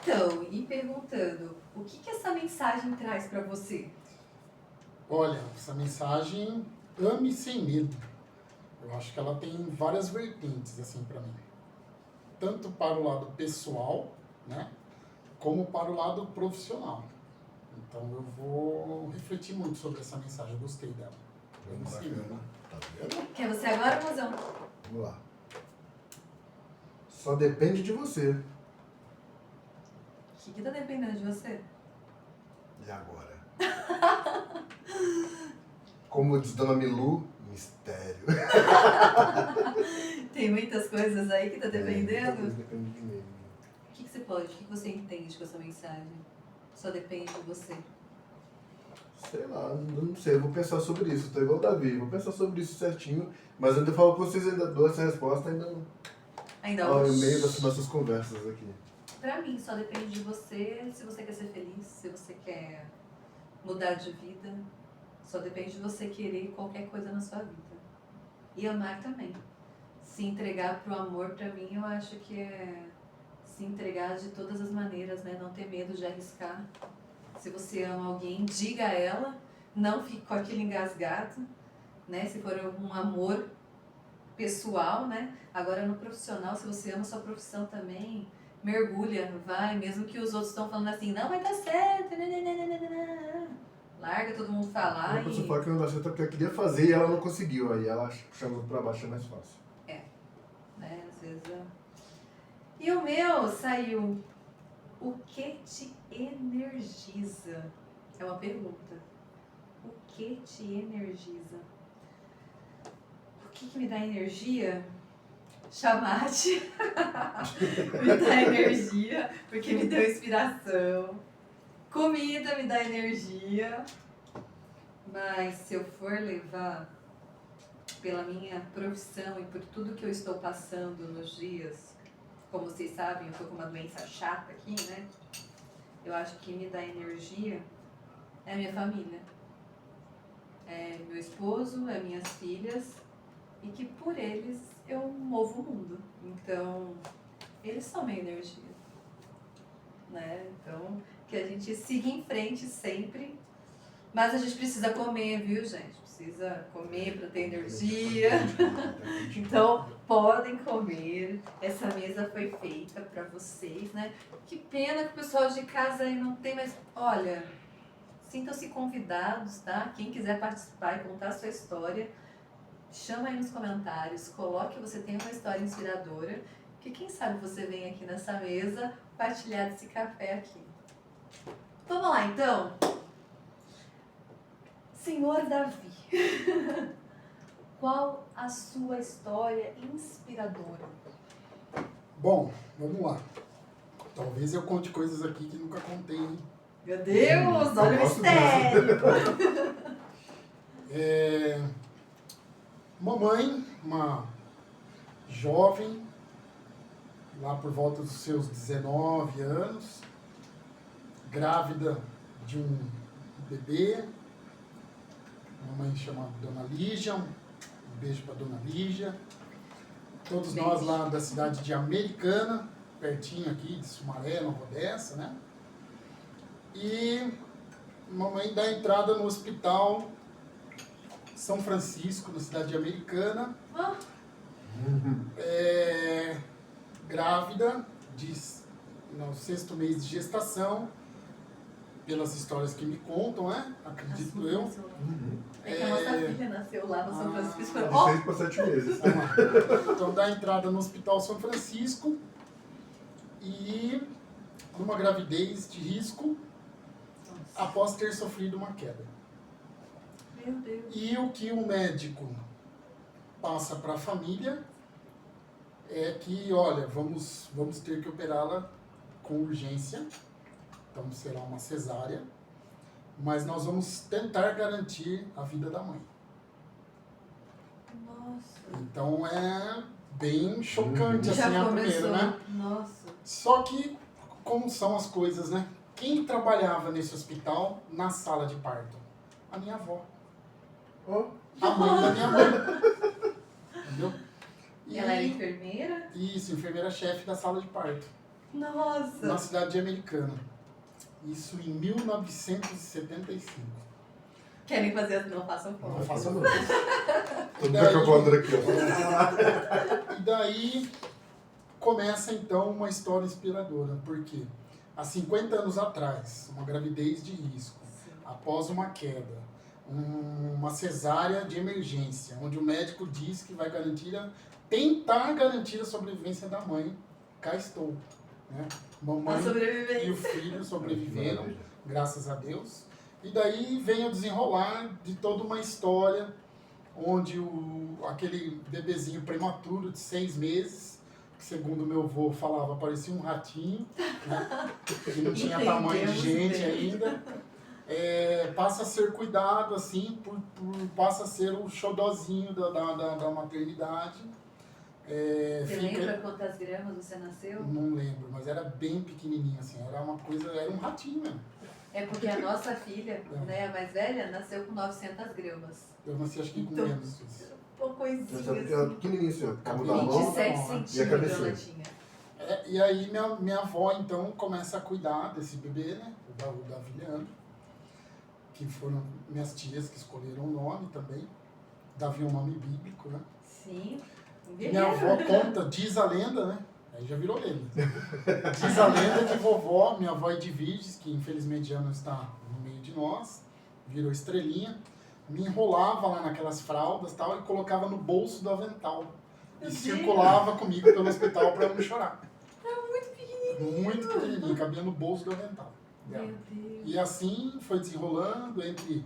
Então, e perguntando, o que essa mensagem traz para você? Olha, essa mensagem, ame sem medo. Eu acho que ela tem várias vertentes, assim, para mim. Tanto para o lado pessoal, né? Como para o lado profissional. Então eu vou refletir muito sobre essa mensagem, eu gostei dela. Vamos bacana. Tá vendo? Quer você agora, mozão? Vamos lá. Só depende de você. O que tá dependendo de você? E agora? Como diz Dona Milu, mistério. Tem muitas coisas aí que tá dependendo. Depende de mim. O que você pode, o que você entende com essa mensagem? Só depende de você. Sei lá, não sei, eu vou pensar sobre isso. Tô igual o Davi, vou pensar sobre isso certinho. Mas ainda falo com vocês, ainda dou essa resposta Ainda no hoje. meio das nossas conversas aqui. Pra mim, só depende de você, se você quer ser feliz, se você quer mudar de vida. Só depende de você querer qualquer coisa na sua vida. E amar também. Se entregar pro amor, pra mim, eu acho que é se entregar de todas as maneiras, né? Não ter medo de arriscar. Se você ama alguém, diga a ela, não fique com aquilo engasgado, né? Se for um amor pessoal, né? Agora no profissional, se você ama sua profissão também, mergulha, vai, mesmo que os outros estão falando assim, não vai dar certo, nananana. Larga todo mundo falar Uma pessoa e... fala que não dá certo porque ela queria fazer e ela não conseguiu. Aí ela chama pra baixo, é mais fácil. né, às vezes... E o meu saiu, o que te energiza? É uma pergunta. O que te energiza? O que me dá energia? Chamate me dá energia, porque me deu inspiração. Comida me dá energia. Mas se eu for levar pela minha profissão e por tudo que eu estou passando nos dias, como vocês sabem, eu estou com uma doença chata aqui, né? Eu acho que me dá energia é a minha família. É meu esposo, é minhas filhas, e que por eles eu movo o mundo. Então, eles são minha energia. Né? Então, que a gente siga em frente sempre. Mas a gente precisa comer, viu, gente? Precisa comer para ter energia. Então, podem comer. Essa mesa foi feita para vocês, né? Que pena que o pessoal de casa aí não tem, mas olha, sintam-se convidados, tá? Quem quiser participar e contar a sua história, chama aí nos comentários, coloque que você tem uma história inspiradora, que quem sabe você vem aqui nessa mesa partilhar desse café aqui. Vamos lá, então? Senhor Davi, qual a sua história inspiradora? Bom, vamos lá. Talvez eu conte coisas aqui que nunca contei, hein? Meu Deus, olha o mistério! Mamãe, uma jovem, lá por volta dos seus 19 anos, grávida de um bebê. Mamãe chama Dona Lígia, um beijo para Dona Lígia. Todos Beijo. nós lá da cidade de Americana, pertinho aqui de Sumaré, Nova Odessa, né? E mamãe dá entrada no hospital São Francisco, na cidade de Americana, Ah, grávida, no 6º mês de gestação, pelas histórias que me contam, né? Acredito eu. é que a nossa filha nasceu lá no São Francisco. De Ó, 6 para 7 meses. Então dá entrada no Hospital São Francisco e numa gravidez de risco após ter sofrido uma queda. meu Deus. E o que o médico passa para a família é que, olha, vamos ter que operá-la com urgência, então será uma cesárea, mas nós vamos tentar garantir a vida da mãe. Nossa. Então é bem chocante assim Já a começou. primeira, né? Nossa. Só que, como são as coisas, né? Quem trabalhava nesse hospital na sala de parto? A minha avó. Ó, A mãe da minha mãe. Entendeu? E Ela era enfermeira? isso, enfermeira-chefe da sala de parto, na Nossa! cidade de Americana. Isso em 1975. Querem fazer as não façam Não fome. faço Não. não. Todo mundo acabando aqui, ó. E daí começa então uma história inspiradora, porque há 50 anos atrás, uma gravidez de risco, após uma queda, uma cesárea de emergência, onde o médico diz que vai tentar garantir a sobrevivência da mãe, cá estou. Né? A Mamãe sobrevivência. e o filho sobreviveram, Maravilha. graças a Deus. E daí vem o desenrolar de toda uma história onde aquele bebezinho prematuro de 6 meses, que segundo meu avô falava, parecia um ratinho, né? Que não tinha tamanho de gente Entendemos bem. ainda, passa a ser cuidado, assim, passa a ser o xodozinho da maternidade. Você lembra quantas gramas você nasceu? Não lembro, mas era bem pequenininho, assim, era um ratinho mesmo. É porque a nossa filha, né, a mais velha, nasceu com 900 gramas. Eu nasci acho que com Então, menos disso. Uma coisinha Você sabe que ela é assim. pequenininha, assim, ó. Cabo da mão. 27 E a centímetros cabeceira? ela tinha. E aí minha avó, então, começa a cuidar desse bebê, né, o Davi Leandro, que foram minhas tias que escolheram o nome também. Davi é um nome bíblico, né? Sim. Um E minha guerreiro. avó conta, diz a lenda, né? Aí já virou lenda. Diz a lenda que vovó, minha avó Edviges, que infelizmente já não está no meio de nós, virou estrelinha, me enrolava lá naquelas fraldas e tal e colocava no bolso do avental. E Meu circulava comigo pelo hospital para eu não chorar. Muito pequenininho. Muito pequenininho, cabia no bolso do avental. Meu Deus. E assim foi desenrolando entre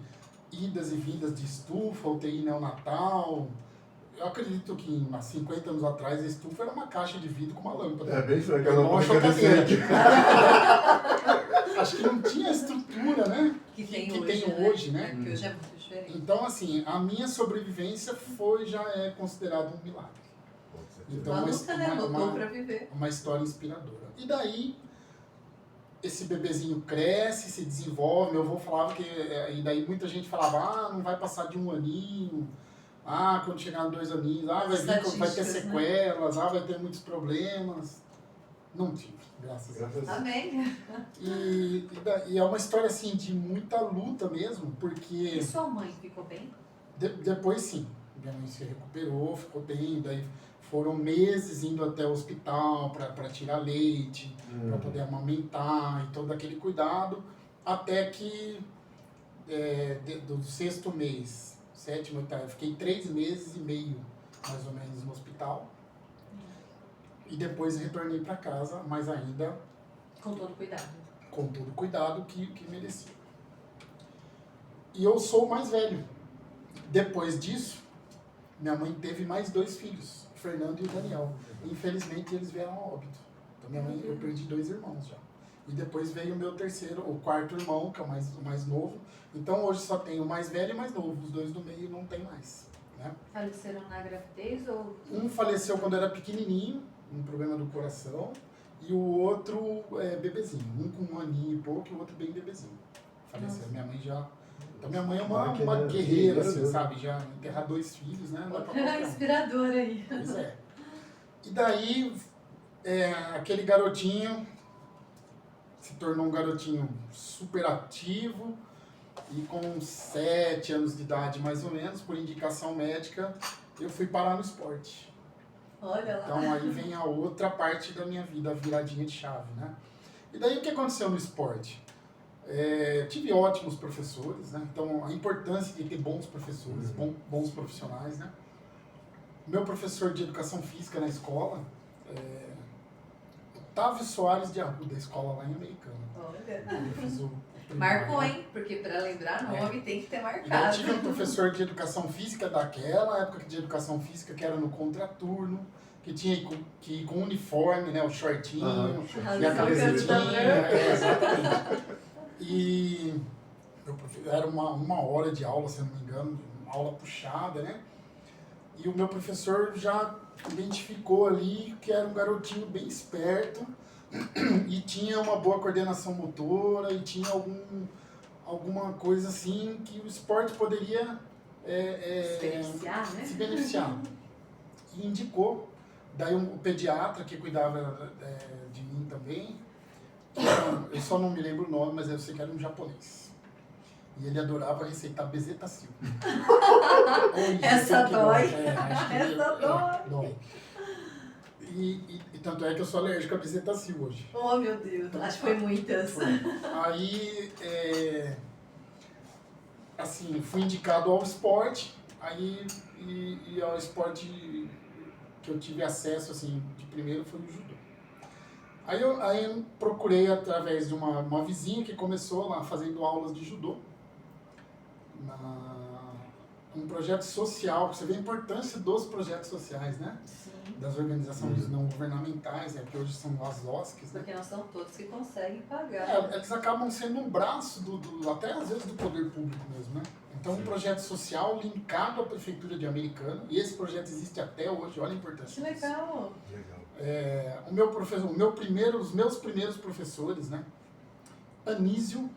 idas e vindas de estufa, UTI neonatal. Eu acredito que há 50 anos atrás a estufa era uma caixa de vidro com uma lâmpada. É bem isso, né? Igual Aquela a chocadeira. decente. Acho que não tinha a estrutura, né? Que tem que hoje, tem hoje, né? É, porque hoje é muito diferente. Então, assim, a minha sobrevivência já é considerado um milagre. Então, Uma luta, né? Lutou uma, pra viver. uma história inspiradora. E daí, esse bebezinho cresce, se desenvolve. Meu avô falava que... E daí muita gente falava, não vai passar de 1 aninho. Quando chegar em 2 aninhos, vai ter Estatísticas, sequelas, vai ter muitos problemas. Não tive, graças a Deus. Graças a Deus. Amém. E é uma história, assim, de muita luta mesmo, porque... E sua mãe ficou bem? Depois, sim, minha mãe se recuperou, ficou bem, daí foram meses indo até o hospital para tirar leite, para poder amamentar e todo aquele cuidado, até que do 6º mês, 7º, 8º, eu fiquei 3 meses e meio, mais ou menos, no hospital. E depois retornei para casa, mas ainda Com todo cuidado. com todo o cuidado que merecia. E eu sou o mais velho. Depois disso, minha mãe teve mais 2 filhos, o Fernando e o Daniel. Infelizmente, eles vieram a óbito. Então, eu perdi 2 irmãos já. E depois veio o meu o 4º irmão, que é o mais novo. Então, hoje só tem o mais velho e o mais novo. Os 2 do meio não tem mais. Né? Faleceram na gravidez ou... Um faleceu quando era pequenininho, um problema do coração. E o outro bebezinho. Um com 1 aninho e pouco e o outro bem bebezinho. Faleceu. Nossa. Minha mãe já... Então, minha mãe é uma Máquina, guerreira, assim, guerreira. sabe? Já enterrar 2 filhos, né? Não é pra qualquer um. Inspiradora aí. Pois é. E daí, aquele garotinho se tornou um garotinho super ativo e com 7 anos de idade, mais ou menos, por indicação médica, eu fui parar no esporte. Olha lá. Então aí vem a outra parte da minha vida, a viradinha de chave, né? E daí o que aconteceu no esporte? Tive ótimos professores, né? Então a importância de ter bons professores, bons profissionais, né? Meu professor de educação física na escola, Otávio Soares de Arruda, da escola lá em Americana. Olha. Eu fiz o primário, Marcou, né? hein? Porque pra lembrar nome tem que ter E daí eu marcado. tive um professor de educação física daquela época de educação física que era no contraturno, que tinha que ir com uniforme, né? O shortinho, e a Razão, camisetinha. camisa Exatamente. E era uma hora de aula, se eu não me engano, uma aula puxada, né? E o meu professor já identificou ali que era um garotinho bem esperto e tinha uma boa coordenação motora e tinha alguma coisa assim que o esporte poderia Se beneficiar, né? se beneficiar. E indicou Daí o pediatra que cuidava de mim também, eu só não me lembro o nome, mas eu sei que era um japonês. E ele adorava receitar bezetacil. Essa dói. Essa dói. E tanto é que eu sou alérgico a bezetacil hoje. Oh, meu Deus. Acho que foi muitas. Aí, assim, fui indicado ao esporte. Aí, e ao esporte que eu tive acesso, assim, de primeiro foi o judô. Aí eu procurei através de uma vizinha que começou lá fazendo aulas de judô. Um projeto social, você vê a importância dos projetos sociais, né? Sim. Das organizações não governamentais, que hoje são as OSCs, né? Porque não são todos que conseguem pagar. Eles acabam sendo um braço, até às vezes, do poder público mesmo, né? Então, um projeto social linkado à Prefeitura de Americana, e esse projeto existe até hoje, olha a importância Que disso. legal. Os meus primeiros professores, né? Anísio,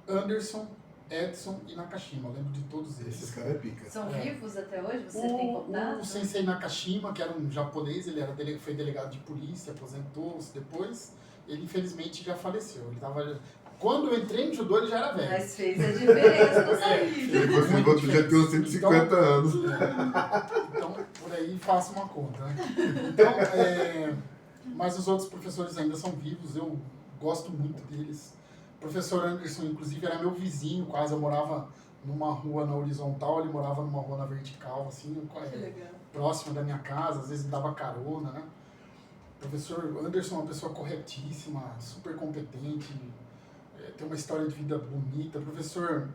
Anderson, Edson e Nakashima, eu lembro de todos eles. Esses caras é pica. São vivos até hoje? Você tem contato? O Sensei Nakashima, que era um japonês, ele foi delegado de polícia, aposentou-se depois. Ele, infelizmente, já faleceu. Quando eu entrei no judô, ele já era velho. Mas fez a diferença na sua vida. Ele conseguiu já ter uns 150 anos. Então, por aí, faça uma conta, né? Então, mas os outros professores ainda são vivos, eu gosto muito deles. O professor Anderson, inclusive, era meu vizinho, quase. Eu morava numa rua na horizontal, ele morava numa rua na vertical, assim, próximo da minha casa, às vezes me dava carona, né? O professor Anderson é uma pessoa corretíssima, super competente, tem uma história de vida bonita. O professor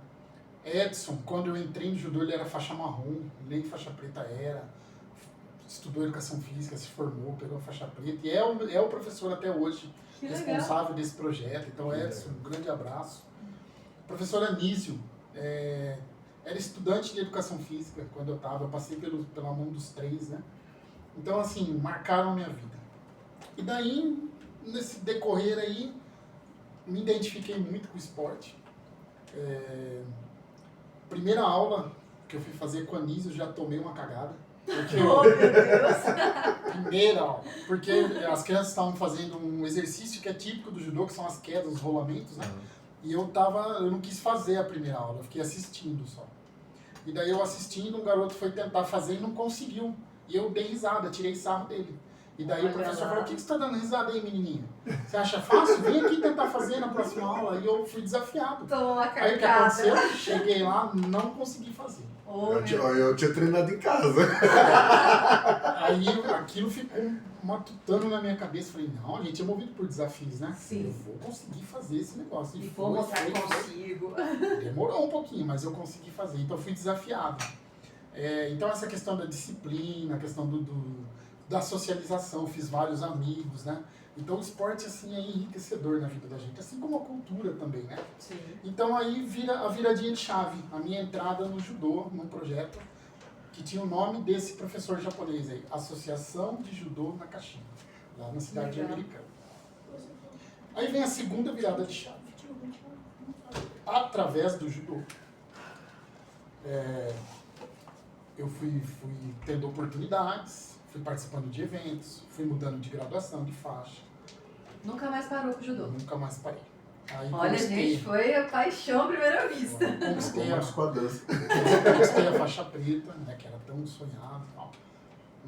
Edson, quando eu entrei no judô, ele era faixa marrom, nem faixa preta era, estudou educação física, se formou, pegou a faixa preta, e é o professor até hoje responsável desse projeto. Então, Edson, um grande abraço. O professor Anísio era estudante de educação física quando eu estava, eu passei pela mão dos três, né? Então, assim, marcaram a minha vida. E daí, nesse decorrer aí, me identifiquei muito com o esporte. Primeira aula que eu fui fazer com a Anísio, já tomei uma cagada. Porque Oh, meu Deus! Primeira aula. Porque as crianças estavam fazendo um exercício que é típico do judô, que são as quedas, os rolamentos, né? E eu não quis fazer a primeira aula, eu fiquei assistindo só. E daí eu assistindo, um garoto foi tentar fazer e não conseguiu. E eu dei risada, tirei sarro dele. E daí o professor falou: o que você está dando risada aí, menininha? Você acha fácil? Vem aqui tentar fazer na próxima aula. E eu fui desafiado. Aí o que aconteceu? Cheguei lá, não consegui fazer. Eu tinha treinado em casa. Aí aquilo ficou matutando na minha cabeça. Falei, não, a gente é movido por desafios, né? Sim. Eu vou conseguir fazer esse negócio. E vou mostrar que consigo. Demorou um pouquinho, mas eu consegui fazer. Então eu fui desafiado. Então essa questão da disciplina, a questão da socialização, fiz vários amigos, né? Então o esporte, assim, é enriquecedor na vida da gente, assim como a cultura também, né? Sim. Então aí vira a viradinha de chave, a minha entrada no judô, num projeto que tinha o nome desse professor japonês aí, Associação de Judô Nakashima, lá na cidade de Americana. Aí vem a segunda virada de chave, através do judô. Eu fui tendo oportunidades, fui participando de eventos, fui mudando de graduação, de faixa. Nunca mais parou com o judô? Nunca mais parei. Aí olha, gente, foi a paixão à primeira vista. Conquistei a faixa preta, né, que era tão sonhado e tal.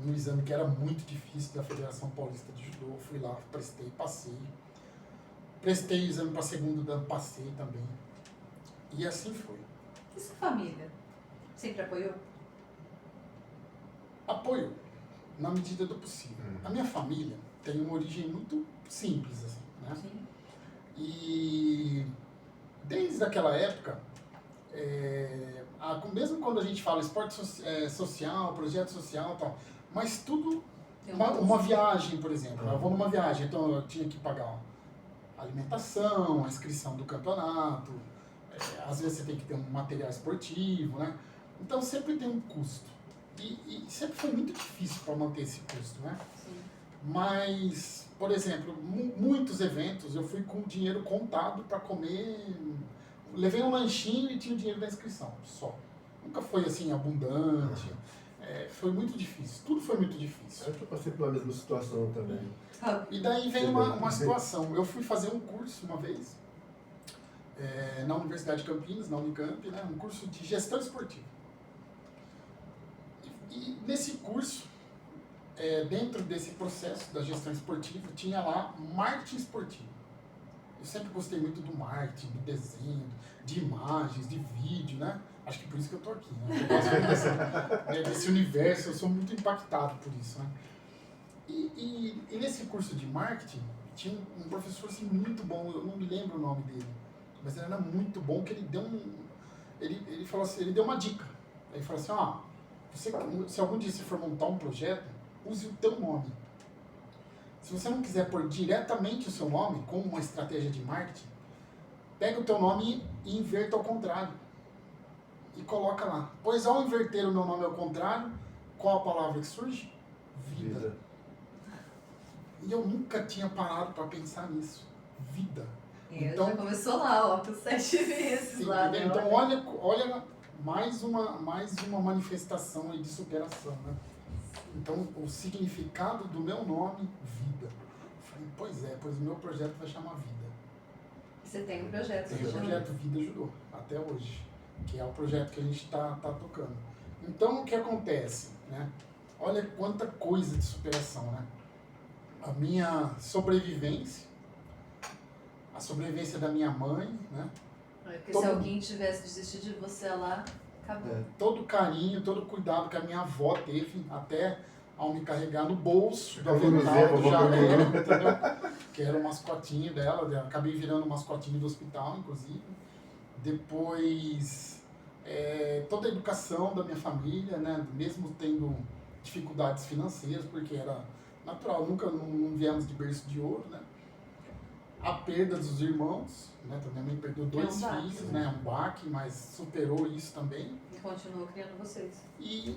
Um exame que era muito difícil da Federação Paulista de Judô. Fui lá, prestei, passei. Prestei o exame para segundo dan, passei também. E assim foi. E sua família? Sempre apoiou? Apoio, na medida do possível. A minha família tem uma origem muito simples, assim, né? Sim. E desde aquela época, mesmo quando a gente fala esporte social, projeto social e tal, mas tudo, uma viagem, por exemplo, eu vou numa viagem, então eu tinha que pagar a alimentação, a inscrição do campeonato, às vezes você tem que ter um material esportivo, né? Então sempre tem um custo. E sempre foi muito difícil para manter esse custo, né? Sim. Mas, por exemplo, muitos eventos eu fui com o dinheiro contado para comer. Levei um lanchinho e tinha o dinheiro da inscrição, só. Nunca foi assim abundante. foi muito difícil. Tudo foi muito difícil. Eu passei pela mesma situação também. E daí veio uma situação. Eu fui fazer um curso uma vez, na Universidade de Campinas, na Unicamp, né, um curso de gestão esportiva. E nesse curso, dentro desse processo da gestão esportiva, tinha lá marketing esportivo. Eu sempre gostei muito do marketing, do desenho, de imagens, de vídeo, né? Acho que por isso que eu tô aqui, né? Eu gosto desse universo, eu sou muito impactado por isso, né? E nesse curso de marketing, tinha um professor assim, muito bom, eu não me lembro o nome dele, mas ele era muito bom, que ele deu ele falou assim, ele deu uma dica. Ele falou assim, se algum dia você for montar um projeto, use o teu nome. Se você não quiser pôr diretamente o seu nome, como uma estratégia de marketing, pega o teu nome e inverta ao contrário. E coloca lá. Pois ao inverter o meu nome ao contrário, qual a palavra que surge? Vida. E eu nunca tinha parado para pensar nisso. Vida. Então, já começou lá, ó, com 7 meses lá. Né? Então olha mais uma manifestação aí de superação, né? Então, o significado do meu nome, vida. Eu falei, pois o meu projeto vai chamar Vida. E você tem um projeto? Tem o projeto Vida Judô, até hoje, que é o projeto que a gente está tocando. Então, o que acontece, né? Olha quanta coisa de superação, né? A minha sobrevivência, a sobrevivência da minha mãe, né? Porque se alguém tivesse desistido de você lá, acabou. Todo carinho, todo cuidado que a minha avó teve, até ao me carregar no bolso do avental do jaleiro, entendeu? Que era o mascotinho dela, acabei virando o mascotinho do hospital, inclusive. Depois, toda a educação da minha família, né? Mesmo tendo dificuldades financeiras, porque era natural, nunca não viemos de berço de ouro, né? A perda dos irmãos, né? Minha mãe perdeu 2 filhos, né? Um baque, mas superou isso também. E continuou criando vocês. E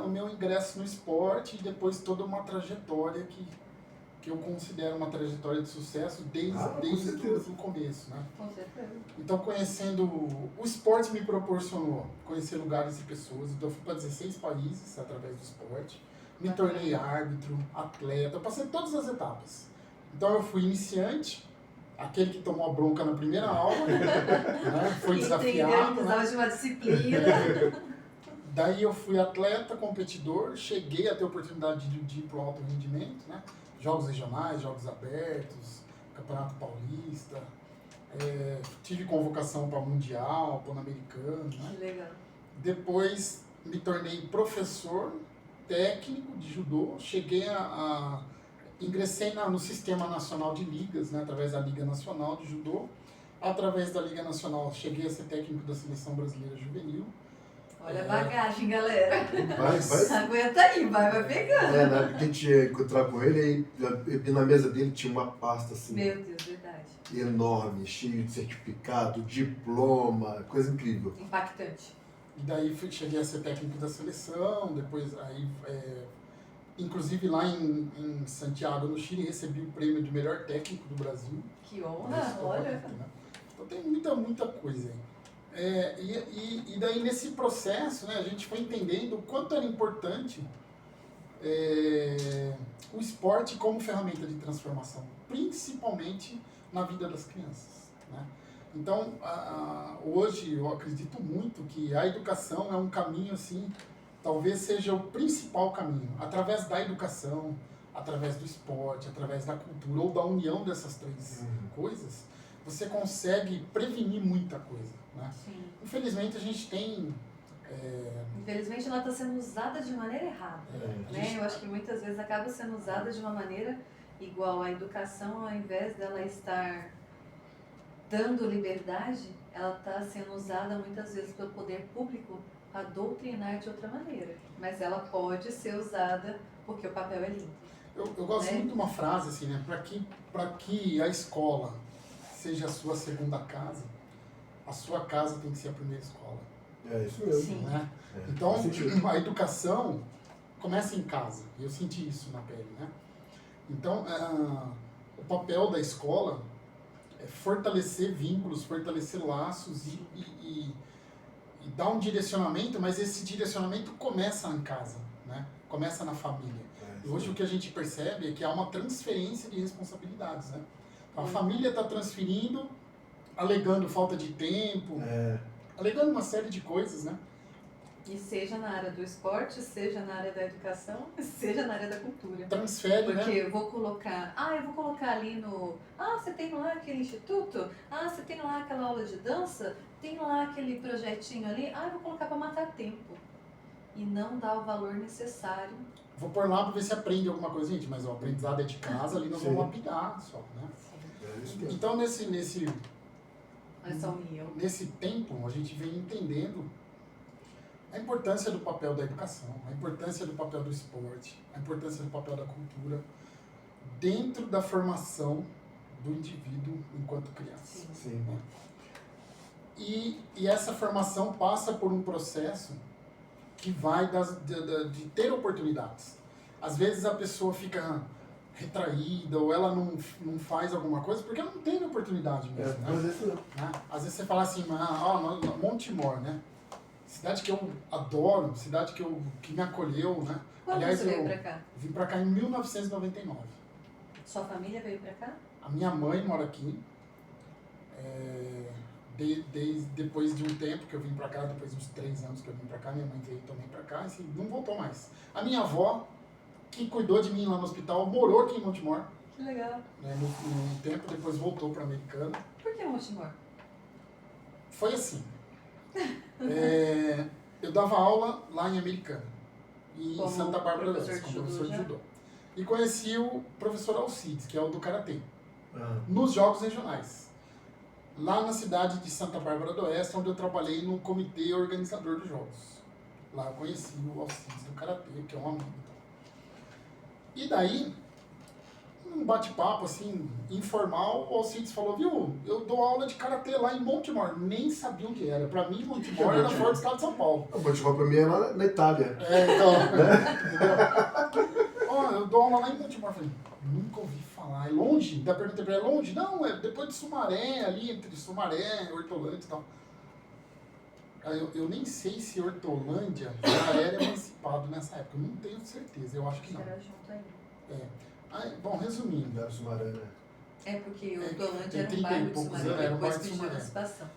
o meu ingresso no esporte e depois toda uma trajetória que eu considero uma trajetória de sucesso desde o começo, né? Com certeza. Então, conhecendo... O esporte me proporcionou conhecer lugares e pessoas. Então, eu fui para 16 países através do esporte. Me tornei árbitro, atleta, eu passei todas as etapas. Então eu fui iniciante, aquele que tomou a bronca na primeira aula, né? Foi desafiado. Precisava de uma disciplina. Daí eu fui atleta, competidor, cheguei a ter a oportunidade de ir para o alto rendimento, né? Jogos regionais, jogos abertos, Campeonato Paulista, tive convocação para Mundial, Pan-Americano. Né? Que legal. Depois me tornei professor técnico de judô, ingressei no Sistema Nacional de Ligas, né, através da Liga Nacional de Judô. Através da Liga Nacional, cheguei a ser técnico da Seleção Brasileira Juvenil. Olha a bagagem, galera. Vai. Aguenta aí, vai pegando. Na época que a gente ia encontrar com ele, e na mesa dele tinha uma pasta assim. Meu Deus, verdade. Enorme, cheio de certificado, diploma, coisa incrível. Impactante. E daí cheguei a ser técnico da seleção, depois inclusive lá em Santiago, no Chile, recebi o prêmio de melhor técnico do Brasil. Que honra, olha. Né? Então tem muita coisa aí. E daí nesse processo, né, a gente foi entendendo o quanto era importante o esporte como ferramenta de transformação, principalmente na vida das crianças. Né? Então, hoje eu acredito muito que a educação é um caminho assim, talvez seja o principal caminho, através da educação, através do esporte, através da cultura, ou da união dessas 3 coisas, você consegue prevenir muita coisa. Né? Sim. Infelizmente, a gente tem... Infelizmente, ela está sendo usada de maneira errada. Né? Eu acho que muitas vezes acaba sendo usada de uma maneira igual à educação, ao invés dela estar dando liberdade, ela está sendo usada muitas vezes pelo poder público a doutrinar de outra maneira, mas ela pode ser usada porque o papel é limpo. Eu gosto muito de uma frase assim, né? Para que a escola seja a sua segunda casa, a sua casa tem que ser a primeira escola. É isso mesmo. Sim. Né? Então, a educação começa em casa, e eu senti isso na pele. Né? Então, o papel da escola é fortalecer vínculos, fortalecer laços e dá um direcionamento, mas esse direcionamento começa em casa, né? Começa na família. E hoje o que a gente percebe é que há uma transferência de responsabilidades, né? A família está transferindo, alegando falta de tempo, alegando uma série de coisas, né? E seja na área do esporte, seja na área da educação, seja na área da cultura. Transfere, Porque né? eu vou colocar ali no... você tem lá aquele instituto? Você tem lá aquela aula de dança? Tem lá aquele projetinho ali? Eu vou colocar para matar tempo. E não dar o valor necessário. Vou pôr lá para ver se aprende alguma coisa, gente, mas o aprendizado é de casa, ali nós Sim. vamos lapidar só, né? É isso mesmo. Então, Essa união. nesse tempo, a gente vem entendendo a importância do papel da educação, a importância do papel do esporte, a importância do papel da cultura dentro da formação do indivíduo enquanto criança. Sim. E essa formação passa por um processo que vai de ter oportunidades. Às vezes a pessoa fica retraída ou ela não faz alguma coisa porque ela não teve oportunidade mesmo, né? Mas isso não. Né? Às vezes você fala assim, Montemor, né? Cidade que eu adoro, cidade que me acolheu, né? Quando Aliás, você veio pra cá? Vim pra cá em 1999. Sua família veio pra cá? A minha mãe mora aqui. Depois de um tempo que eu vim pra cá, depois de uns 3 anos que eu vim pra cá, minha mãe veio também pra cá e não voltou mais. A minha avó, que cuidou de mim lá no hospital, morou aqui em Montemor. Que legal. Né, no tempo, depois voltou pra Americana. Por que Montemor? Foi assim. Eu dava aula lá em Americana, em Como Santa Bárbara do professor Oeste, de como professor de judô judô. E conheci o professor Alcides, que é o do Karatê, Ah, nos Jogos Regionais. Lá na cidade de Santa Bárbara do Oeste, onde eu trabalhei no comitê organizador dos Jogos. Lá eu conheci o Alcides do Karatê, que é um amigo. E daí, num bate-papo assim, informal, o Alcides falou, viu, eu dou aula de Karatê lá em Montemor. Nem sabia onde era. Pra mim, Montemor era fora do estado de São Paulo. o Montemor pra mim é lá na Itália. Então, entendeu? Eu dou aula lá em Montemor. Falei, nunca ouvi falar. É longe? Daí perguntei pra ele, é longe? Não, é depois de Sumaré, ali entre Sumaré, Hortolândia e tal. Aí eu nem sei se Hortolândia já era emancipado nessa época. Eu não tenho certeza, eu acho que não. Era junto ainda. Bom, resumindo. Era Sumaré, né? É porque o Hortolândia tem era um 30 e bairro de poucos Sumaré, anos, era um depois bairro de pediu Sumaré. emancipação.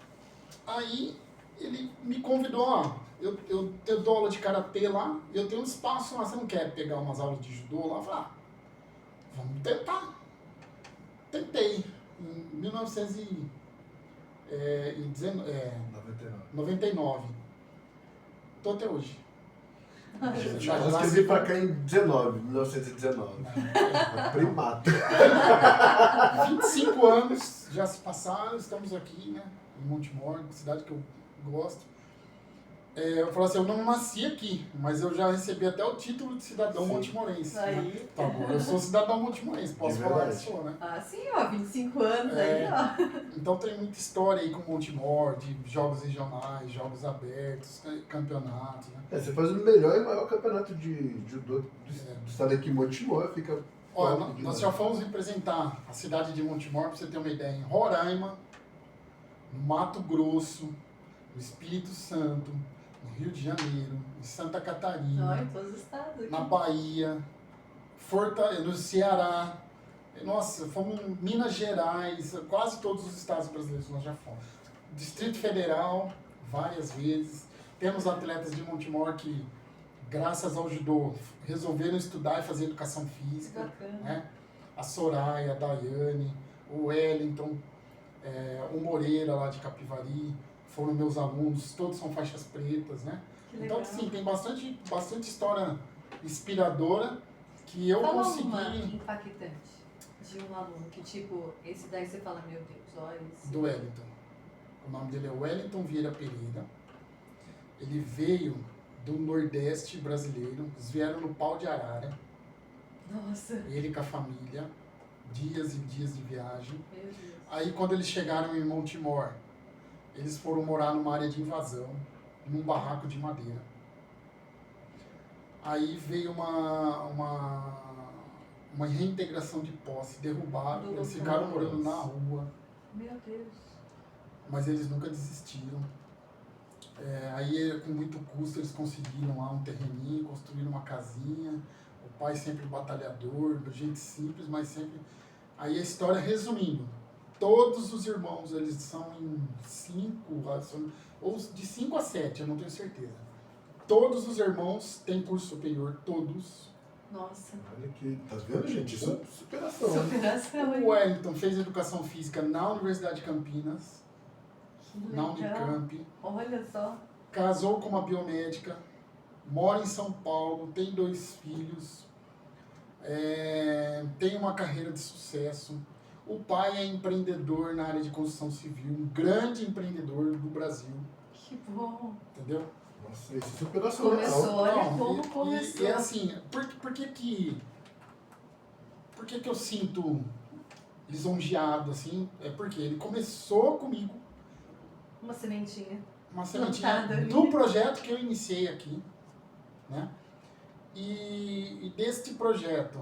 Aí ele me convidou, eu dou aula de karatê lá, eu tenho um espaço lá, você não quer pegar umas aulas de judô lá? Eu falei, vamos tentar. Tentei. Em 1999. Tô até hoje. Já Eu escrevi pra cá em 1919. Primato. 25 anos já se passaram, estamos aqui, né, em Montemor, cidade que eu gosto. Eu falo assim, eu não nasci aqui, mas eu já recebi até o título de cidadão montimorense. Né? Aí. Tá bom, eu sou cidadão montimorense, posso De falar que verdade. sou, né? Sim, 25 anos aí, ó. Então tem muita história aí com Montemor, de jogos regionais, jogos abertos, campeonatos, né? Você faz o melhor e maior campeonato de judô do estado aqui em Montemor, fica... Olha, top nós demais. já fomos representar a cidade de Montemor, para você ter uma ideia, em Roraima, no Mato Grosso, no Espírito Santo, no Rio de Janeiro, em Santa Catarina, Em todos os estados aqui. na Bahia, no Ceará, nossa, fomos em Minas Gerais, quase todos os estados brasileiros nós já fomos. Distrito Federal, várias vezes. Temos atletas de Montemor que, graças ao judô, resolveram estudar e fazer educação física. Bacana. Né? A Soraya, a Daiane, o Wellington, o Moreira lá de Capivari, foram meus alunos, todos são faixas pretas, né? Que legal. Então, sim, tem bastante história inspiradora que eu Fala consegui... uma impactante de um aluno que, tipo, esse daí você fala, meu Deus, olha esse. Do Wellington. O nome dele é Wellington Vieira Pereira. Ele veio do Nordeste brasileiro, eles vieram no Pau de Arara, Nossa, ele com a família, dias e dias de viagem. meu Deus. Aí quando eles chegaram em Montemor, eles foram morar numa área de invasão, num barraco de madeira. Aí veio uma reintegração de posse, derrubaram, eles ficaram morando na rua, Meu Deus. mas eles nunca desistiram. Aí, com muito custo, eles conseguiram lá um terreninho, construíram uma casinha. O pai sempre batalhador, do jeito simples, mas sempre... Aí a história, resumindo, todos os irmãos, eles são em 5, ou de 5 a 7, eu não tenho certeza. Todos os irmãos têm curso superior, todos. Nossa. Olha que, tá vendo, gente? Isso é superação. Né? Superação, O hein? Wellington fez educação física na Universidade de Campinas, Que na legal. Unicamp, Olha só. casou com uma biomédica, mora em São Paulo, tem 2 filhos, tem uma carreira de sucesso. O pai é empreendedor na área de construção civil, um grande empreendedor do Brasil, Que bom. entendeu? Nossa, isso é superação Começou, real. olha Não, como começou. E é assim, por que eu sinto lisonjeado, assim? É porque ele começou comigo, Uma sementinha. uma sementinha Plantada ali. do projeto que eu iniciei aqui, né? E deste projeto,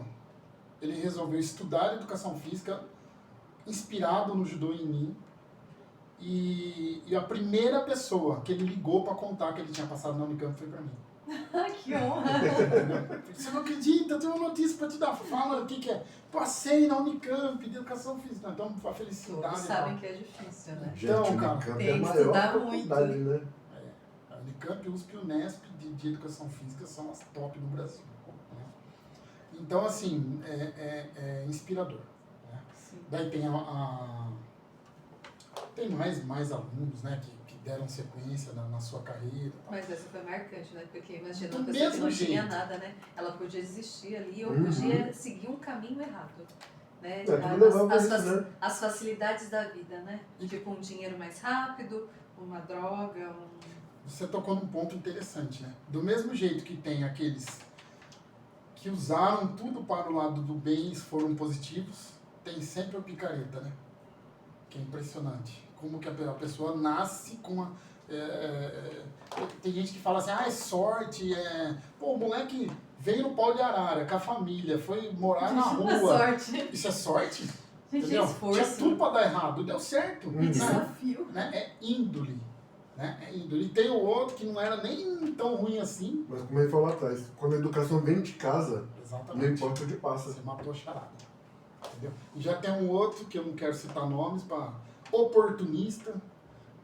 ele resolveu estudar educação física, inspirado no judô em mim. E a primeira pessoa que ele ligou para contar que ele tinha passado na Unicamp foi para mim. Que honra. Entendeu? Você não acredita, eu tenho uma notícia para te dar. Fala o que é. Passei na Unicamp de educação física. Então, a felicidade. Todos e sabem tal. que é difícil, né? Gente, Então, o cara, Unicamp tem é a que maior estudar faculdade, muito. né? A Unicamp, USP e Unesp de educação física são as top no Brasil. Né? Então, assim, é inspirador. Né? Sim. Daí tem mais alunos, né, que deram sequência na sua carreira. Tal. Mas essa foi marcante, né? Porque imagina Do uma pessoa que mesmo não tinha jeito. nada, né? Ela podia desistir ali ou Uhum. podia seguir um caminho errado. Né? É, tudo levava As, isso, né? as facilidades da vida, né? Tipo um dinheiro mais rápido, uma droga, Você tocou num ponto interessante, né? Do mesmo jeito que tem aqueles que usaram tudo para o lado do bem e foram positivos, tem sempre o picareta, né? Que é impressionante. Como que a pessoa nasce com uma... tem gente que fala assim, é sorte, Pô, o moleque veio no pau de arara com a família, foi morar na uma rua. sorte. Isso é sorte? Gente, Entendeu? é Tinha esforço. tudo para dar errado, deu certo. Uhum. E desafio. Né? É índole. Né? É índole. E tem o outro que não era nem tão ruim assim. Mas como ele falou lá atrás, quando a educação vem de casa, Exatamente. não importa onde passa. Você matou a charada. Entendeu? E já tem um outro, que eu não quero citar nomes, para oportunista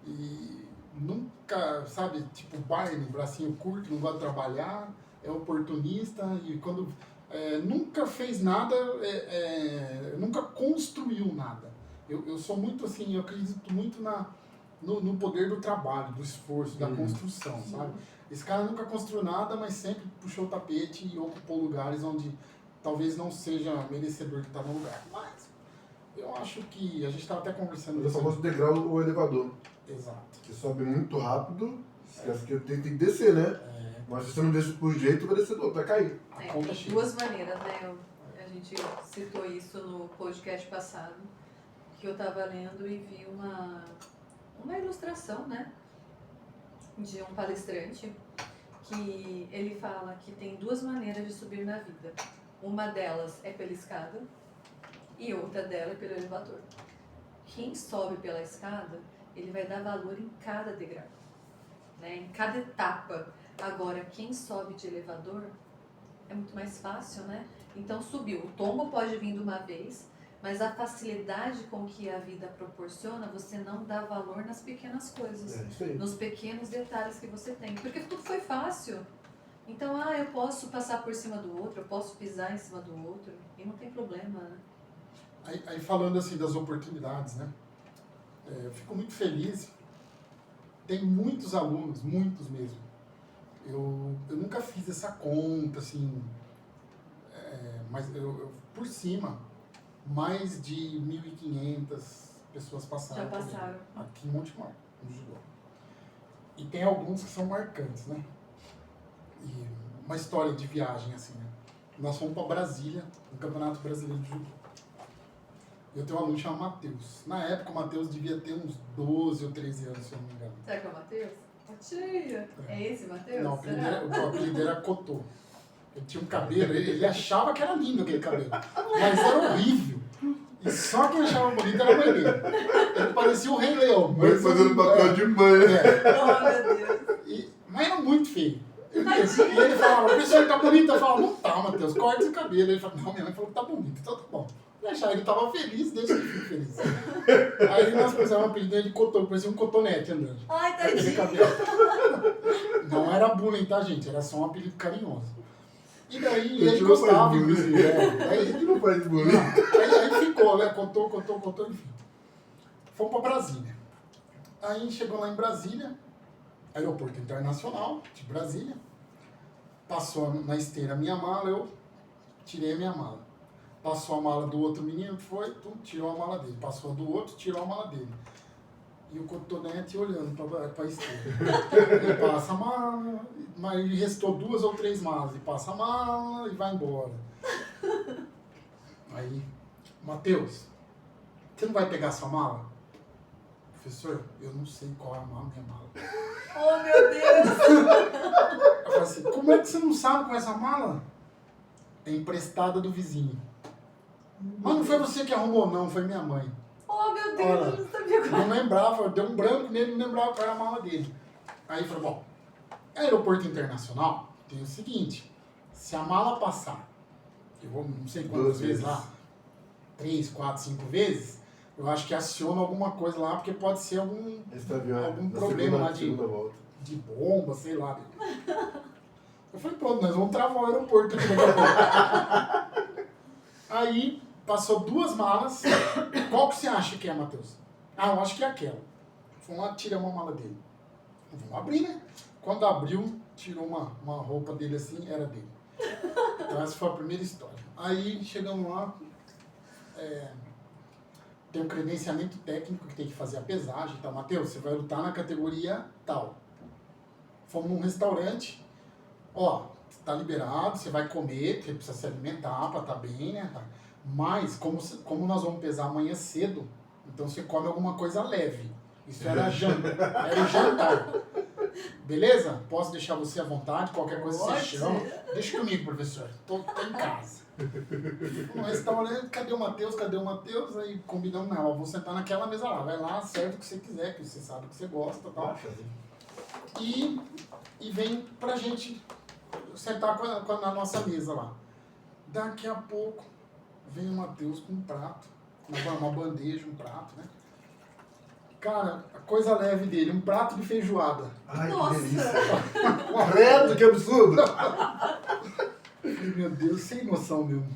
e nunca, sabe, tipo Barney, bracinho curto, não gosta de trabalhar, é oportunista e quando nunca fez nada, nunca construiu nada. Eu sou muito assim, eu acredito muito no poder do trabalho, do esforço, da construção, sabe? Esse cara nunca construiu nada, mas sempre puxou o tapete e ocupou lugares onde talvez não seja merecedor de estar no lugar. Mas eu acho que a gente estava até conversando É o famoso degrau ou elevador. Exato. Você sobe muito rápido, esquece que tem que descer, né? Mas se você não desce por jeito, vai descer do outro, vai cair. A conta Tem chega. duas maneiras, né? A gente citou isso no podcast passado, que eu estava lendo e vi uma ilustração, né? De um palestrante, que ele fala que tem duas maneiras de subir na vida. Uma delas é pela escada e outra dela é pelo elevador. Quem sobe pela escada, ele vai dar valor em cada degrau, né? Em cada etapa. Agora, quem sobe de elevador é muito mais fácil, né? Então subiu. O tombo pode vir de uma vez, mas a facilidade com que a vida proporciona, você não dá valor nas pequenas coisas, É isso aí. nos pequenos detalhes que você tem. Porque tudo foi fácil. Então, eu posso passar por cima do outro, eu posso pisar em cima do outro, e não tem problema, né? Aí falando assim das oportunidades, né? Eu fico muito feliz. Tem muitos alunos, muitos mesmo. Eu nunca fiz essa conta, assim, mas eu por cima, mais de 1.500 pessoas passaram. Já por passaram. ele, aqui em Montemor, no judô. E tem alguns que são marcantes, né? E uma história de viagem, assim, né? Nós fomos para Brasília, no Campeonato Brasileiro de Judô. Eu tenho um aluno chamado Matheus. Na época, o Matheus devia ter uns 12 ou 13 anos, se eu não me engano. Será que é o Matheus? Tia! É esse Matheus? Não, Será? o apelido era Cotô. Ele tinha um cabelo, ele achava que era lindo aquele cabelo, mas era horrível. E só quem achava bonito era a mãe dele. Ele parecia o Rei Leão. Mãe fazendo papel de mãe. É, Oh, meu Deus! muito feio. E Tadinho. ele falava, professor, tá bonito? Eu falava, não tá, Matheus, corta esse cabelo. Ele falava, não, minha mãe falou que tá bonito, então tá bom. Eu achava que ele tava feliz, desde que fico feliz. Aí nós pusemos um apelido de cotonete, parecia um cotonete andando. Ai, Aquele tadinho. cabelo. Não era bullying, tá, gente? Era só um apelido carinhoso. E daí Eu ele tive gostava, um pai de inclusive. bullying. Aí, A gente não faz bullying. aí ficou, né? Contou, enfim. Fomos pra Brasília. Aí chegou lá em Brasília, aeroporto internacional de Brasília. Passou na esteira a minha mala, eu tirei a minha mala. Passou a mala do outro menino, foi, tirou a mala dele. Passou a do outro, tirou a mala dele. E o cotonete olhando pra esteira. Ele passa a mala, mas restou 2 ou 3 malas. E passa a mala e vai embora. Aí, Matheus, você não vai pegar sua mala? Professor, eu não sei qual é a minha mala. Oh, meu Deus. Eu falei assim, como é que você não sabe qual é essa mala? É emprestada do vizinho. Mas não foi você que arrumou, não, foi minha mãe. Oh, meu Deus, Olha, eu não sabia qual. Não lembrava, deu um branco nele, não lembrava qual era a mala dele. Aí falou, bom, aeroporto internacional tem o seguinte, se a mala passar, eu vou não sei quantas 2 vezes lá, 3, 4, 5 vezes, eu acho que aciona alguma coisa lá, porque pode ser algum problema lá segunda volta. de bomba, sei lá. Eu falei, pronto, nós vamos travar o aeroporto aqui daqui a pouco. Aí, passou 2 malas. Qual que você acha que é, Matheus? Ah, eu acho que é aquela. Fomos lá, tiramos a mala dele. Vamos abrir, né? Quando abriu, tirou uma roupa dele assim, era dele. Então essa foi a primeira história. Aí, chegamos lá, tem um credenciamento técnico que tem que fazer a pesagem. Então, Matheus, você vai lutar na categoria tal. Fomos num restaurante. Ó, tá liberado, você vai comer, porque precisa se alimentar pra estar bem, né? Tá. Mas, como nós vamos pesar amanhã cedo, então você come alguma coisa leve. Isso era janta, era o jantar. Beleza? Posso deixar você à vontade, qualquer coisa você chama. Deixa comigo, professor. Tô em casa. No restaurante, cadê o Matheus? Aí combinamos, não, ó, vou sentar naquela mesa lá. Vai lá, serve o que você quiser, que você sabe que você gosta e tal. E vem pra gente sentar na nossa mesa lá. Daqui a pouco vem o Matheus com um prato, uma bandeja, um prato, né? Cara, a coisa leve dele, um prato de feijoada. Ai, Nossa. que delícia. Credo, que absurdo. Meu Deus, sem noção mesmo.